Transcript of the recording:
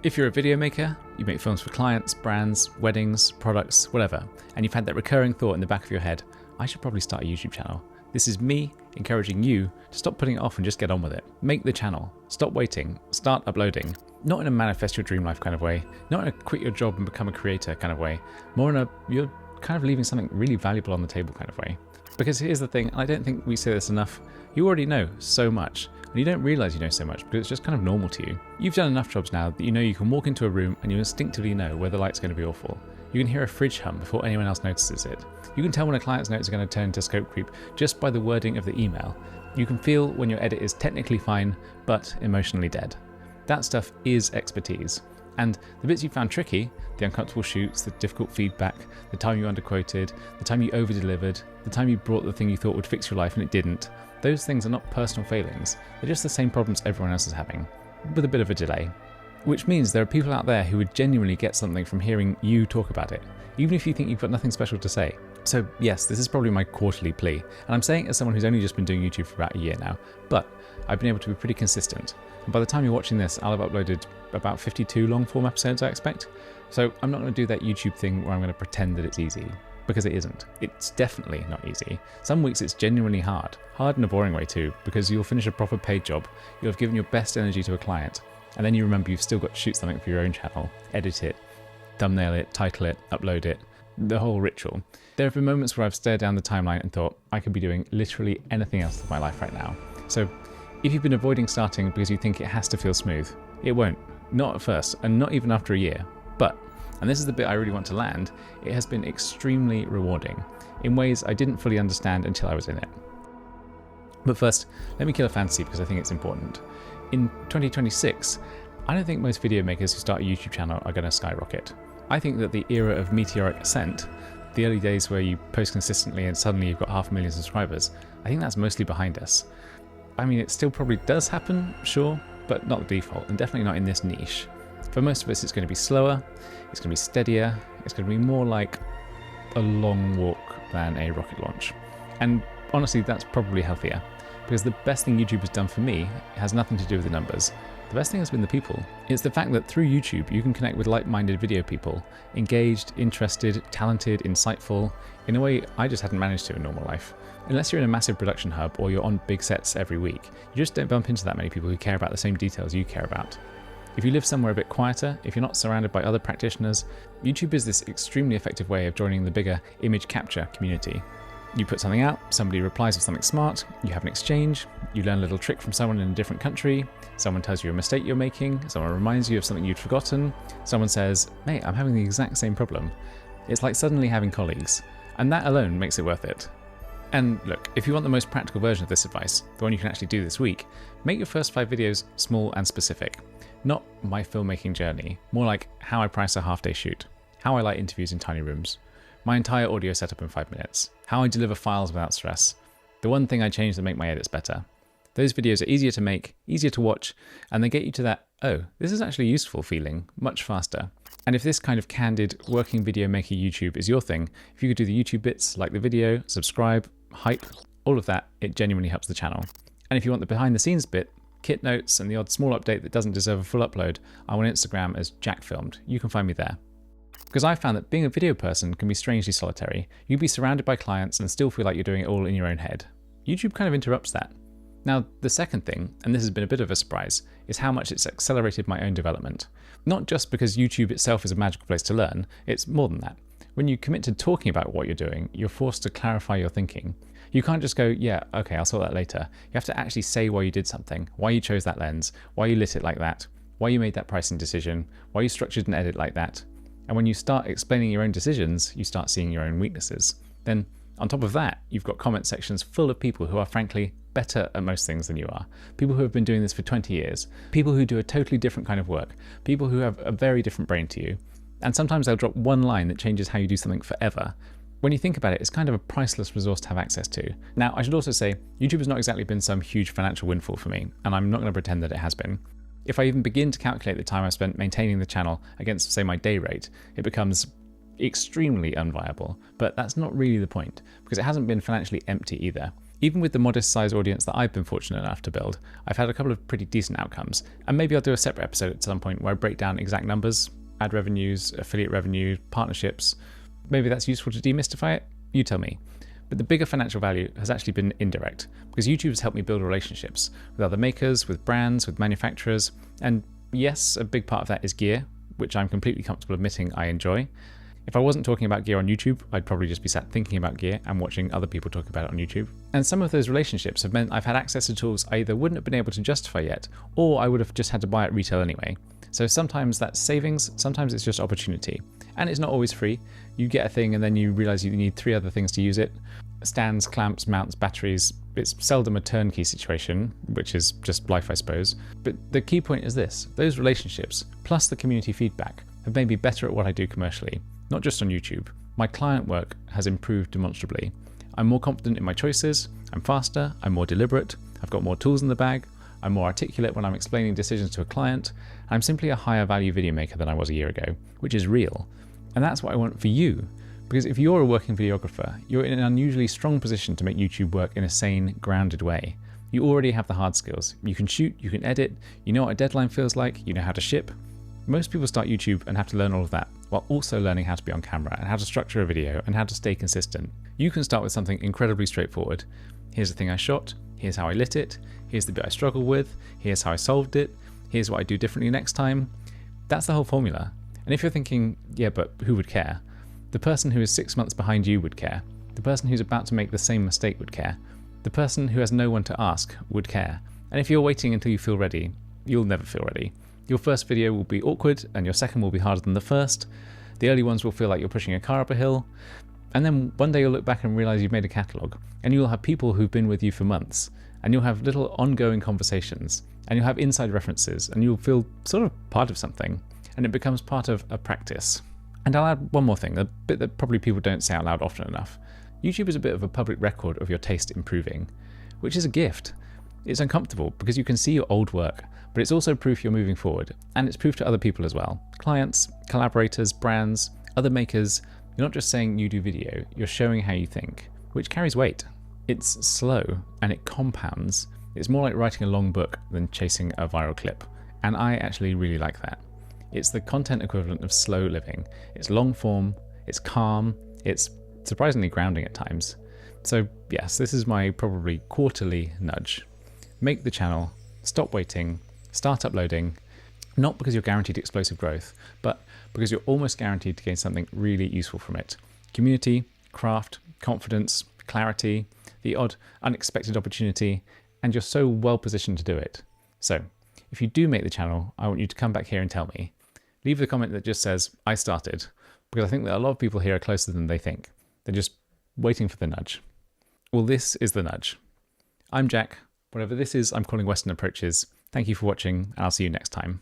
If you're a video maker, you make films for clients, brands, weddings, products, whatever, and you've had that recurring thought in the back of your head, I should probably start a YouTube channel. This is me encouraging you to stop putting it off and just get on with it. Make the channel. Stop waiting. Start uploading. Not in a manifest your dream life kind of way, not in a quit your job and become a creator kind of way, more in a you're kind of leaving something really valuable on the table kind of way. Because here's the thing, and I don't think we say this enough, you already know so much. And you don't realize you know so much because it's just kind of normal to you. You've done enough jobs now that you know you can walk into a room and you instinctively know where the light's going to be awful. You can hear a fridge hum before anyone else notices it. You can tell when a client's notes are going to turn into scope creep just by the wording of the email. You can feel when your edit is technically fine, but emotionally dead. That stuff is expertise. And the bits you found tricky, the uncomfortable shoots, the difficult feedback, the time you underquoted, the time you over-delivered, the time you brought the thing you thought would fix your life and it didn't, those things are not personal failings. They're just the same problems everyone else is having, with a bit of a delay. Which means there are people out there who would genuinely get something from hearing you talk about it, even if you think you've got nothing special to say. So yes, this is probably my quarterly plea, and I'm saying it as someone who's only just been doing YouTube for about a year now, but I've been able to be pretty consistent. And by the time you're watching this, I'll have uploaded about 52 long-form episodes, I expect. So I'm not going to do that YouTube thing where I'm going to pretend that it's easy, because it isn't. It's definitely not easy. Some weeks it's genuinely hard in a boring way too, because you'll finish a proper paid job, you'll have given your best energy to a client, and then you remember you've still got to shoot something for your own channel, edit it, thumbnail it, title it, upload it, the whole ritual. There have been moments where I've stared down the timeline and thought, I could be doing literally anything else with my life right now. So if you've been avoiding starting because you think it has to feel smooth, it won't. Not at first, and not even after a year. But, and this is the bit I really want to land, it has been extremely rewarding, in ways I didn't fully understand until I was in it. But first, let me kill a fantasy because I think it's important. In 2026, I don't think most video makers who start a YouTube channel are going to skyrocket. I think that the era of meteoric ascent, the early days where you post consistently and suddenly you've got 500,000 subscribers, I think that's mostly behind us. I mean, it still probably does happen, sure, but not the default, and definitely not in this niche. For most of us, it's going to be slower, it's going to be steadier, it's going to be more like a long walk than a rocket launch. And honestly, that's probably healthier, because the best thing YouTube has done for me has nothing to do with the numbers. The best thing has been the people. It's the fact that through YouTube, you can connect with like-minded video people, engaged, interested, talented, insightful, in a way I just hadn't managed to in normal life. Unless you're in a massive production hub or you're on big sets every week, you just don't bump into that many people who care about the same details you care about. If you live somewhere a bit quieter, if you're not surrounded by other practitioners, YouTube is this extremely effective way of joining the bigger image capture community. You put something out, somebody replies with something smart, you have an exchange, you learn a little trick from someone in a different country, someone tells you a mistake you're making, someone reminds you of something you'd forgotten, someone says, mate, I'm having the exact same problem. It's like suddenly having colleagues, and that alone makes it worth it. And look, if you want the most practical version of this advice, the one you can actually do this week, make your first 5 videos small and specific. Not my filmmaking journey, more like how I price a half-day shoot, how I light interviews in tiny rooms, my entire audio setup in 5 minutes, how I deliver files without stress, the one thing I change to make my edits better. Those videos are easier to make, easier to watch, and they get you to that, oh, this is actually useful feeling much faster. And if this kind of candid, working video maker YouTube is your thing, if you could do the YouTube bits, like the video, subscribe, hype, all of that, it genuinely helps the channel. And if you want the behind the scenes bit, kit notes and the odd small update that doesn't deserve a full upload, I'm on Instagram as JackFilmed. You can find me there. Because I found that being a video person can be strangely solitary. You'd be surrounded by clients and still feel like you're doing it all in your own head. YouTube kind of interrupts that. Now, the second thing, and this has been a bit of a surprise, is how much it's accelerated my own development. Not just because YouTube itself is a magical place to learn, it's more than that. When you commit to talking about what you're doing, you're forced to clarify your thinking. You can't just go, yeah, okay, I'll sort that later. You have to actually say why you did something, why you chose that lens, why you lit it like that, why you made that pricing decision, why you structured an edit like that. And when you start explaining your own decisions, you start seeing your own weaknesses. Then, on top of that, you've got comment sections full of people who are frankly better at most things than you are. People who have been doing this for 20 years. People who do a totally different kind of work. People who have a very different brain to you. And sometimes they'll drop one line that changes how you do something forever. When you think about it, it's kind of a priceless resource to have access to. Now, I should also say, YouTube has not exactly been some huge financial windfall for me, and I'm not going to pretend that it has been. If I even begin to calculate the time I've spent maintaining the channel against, say, my day rate, it becomes extremely unviable. But that's not really the point, because it hasn't been financially empty either. Even with the modest size audience that I've been fortunate enough to build, I've had a couple of pretty decent outcomes. And maybe I'll do a separate episode at some point where I break down exact numbers, ad revenues, affiliate revenue, partnerships. Maybe that's useful to demystify it. You tell me. But the bigger financial value has actually been indirect, because YouTube has helped me build relationships with other makers, with brands, with manufacturers. And yes, a big part of that is gear, which I'm completely comfortable admitting I enjoy. If I wasn't talking about gear on YouTube, I'd probably just be sat thinking about gear and watching other people talk about it on YouTube. And some of those relationships have meant I've had access to tools I either wouldn't have been able to justify yet, or I would have just had to buy at retail anyway. So sometimes that's savings, sometimes it's just opportunity. And it's not always free. You get a thing and then you realize you need 3 other things to use it. Stands, clamps, mounts, batteries. It's seldom a turnkey situation, which is just life, I suppose. But the key point is this: those relationships, plus the community feedback, have made me better at what I do commercially. Not just on YouTube. My client work has improved demonstrably. I'm more confident in my choices, I'm faster, I'm more deliberate, I've got more tools in the bag, I'm more articulate when I'm explaining decisions to a client, and I'm simply a higher value video maker than I was a year ago, which is real. And that's what I want for you. Because if you're a working videographer, you're in an unusually strong position to make YouTube work in a sane, grounded way. You already have the hard skills. You can shoot, you can edit, you know what a deadline feels like, you know how to ship. Most people start YouTube and have to learn all of that, while also learning how to be on camera and how to structure a video and how to stay consistent. You can start with something incredibly straightforward. Here's the thing I shot, here's how I lit it, here's the bit I struggled with, here's how I solved it, here's what I do differently next time. That's the whole formula. And if you're thinking, yeah, but who would care? The person who is 6 months behind you would care. The person who's about to make the same mistake would care. The person who has no one to ask would care. And if you're waiting until you feel ready, you'll never feel ready. Your first video will be awkward, and your second will be harder than the first. The early ones will feel like you're pushing a car up a hill. And then one day you'll look back and realize you've made a catalogue, and you'll have people who've been with you for months, and you'll have little ongoing conversations, and you'll have inside references, and you'll feel sort of part of something, and it becomes part of a practice. And I'll add one more thing, a bit that probably people don't say out loud often enough. YouTube is a bit of a public record of your taste improving, which is a gift. It's uncomfortable because you can see your old work, but it's also proof you're moving forward, and it's proof to other people as well. Clients, collaborators, brands, other makers. You're not just saying you do video, you're showing how you think, which carries weight. It's slow and it compounds. It's more like writing a long book than chasing a viral clip, and I actually really like that. It's the content equivalent of slow living. It's long form, it's calm, it's surprisingly grounding at times. So yes, this is my probably quarterly nudge. Make the channel, stop waiting, start uploading, not because you're guaranteed explosive growth, but because you're almost guaranteed to gain something really useful from it. Community, craft, confidence, clarity, the odd unexpected opportunity, and you're so well positioned to do it. So if you do make the channel, I want you to come back here and tell me. Leave the comment that just says, I started, because I think that a lot of people here are closer than they think. They're just waiting for the nudge. Well, this is the nudge. I'm Jack. Whatever this is, I'm calling Western approaches. Thank you for watching, and I'll see you next time.